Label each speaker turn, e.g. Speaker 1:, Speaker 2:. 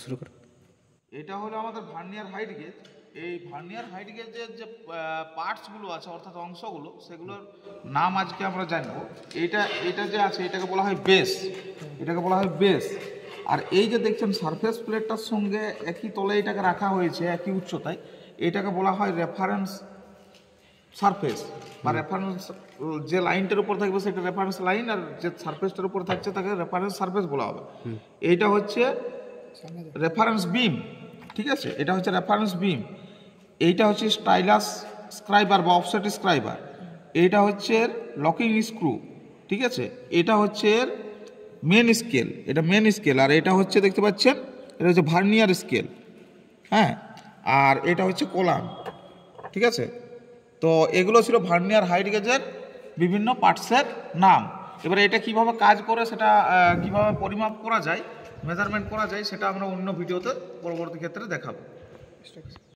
Speaker 1: শুরু করো।
Speaker 2: এটা হলো আমাদের ভার্নিয়ার হাইট গেজ। এই ভার্নিয়ার হাইট গেজের যে পার্টসগুলো আছে অর্থাৎ অংশগুলো, সেগুলোর নাম আজকে আমরা জানবো। এটা যে আছে এটাকে বলা হয় বেস, এটাকে বলা হয় বেস। আর এই যে দেখছেন সারফেস প্লেটটার সঙ্গে একই তলে এটাকে রাখা হয়েছে একই উচ্চতায়, এটাকে বলা হয় রেফারেন্স সারফেস বা রেফারেন্স। যে লাইনটার উপর থাকবে সেটা রেফারেন্স লাইন, আর যে সারফেসটার উপর থাকছে তাকে রেফারেন্স সারফেস বলা হবে। এইটা হচ্ছে রেফারেন্স বিম, ঠিক আছে, এটা হচ্ছে রেফারেন্স বিম। এইটা হচ্ছে স্টাইলাস স্ক্রাইবার বা অফসেট স্ক্রাইবার। এইটা হচ্ছে লকিং স্ক্রু, ঠিক আছে। এটা হচ্ছে মেন স্কেল, এটা মেন স্কেল। আর এটা হচ্ছে দেখতে পাচ্ছেন এটা হচ্ছে ভার্নিয়ার স্কেল, হ্যাঁ। আর এটা হচ্ছে কলাম, ঠিক আছে। তো এগুলো ছিল ভার্নিয়ার হাইট গেজের বিভিন্ন পার্টসের নাম। এবারে এটা কিভাবে কাজ করে, সেটা কিভাবে পরিমাপ করা যায়, মেজারমেন্ট করা যায়, সেটা আমরা অন্য ভিডিওতে পরবর্তী ক্ষেত্রে দেখাবো।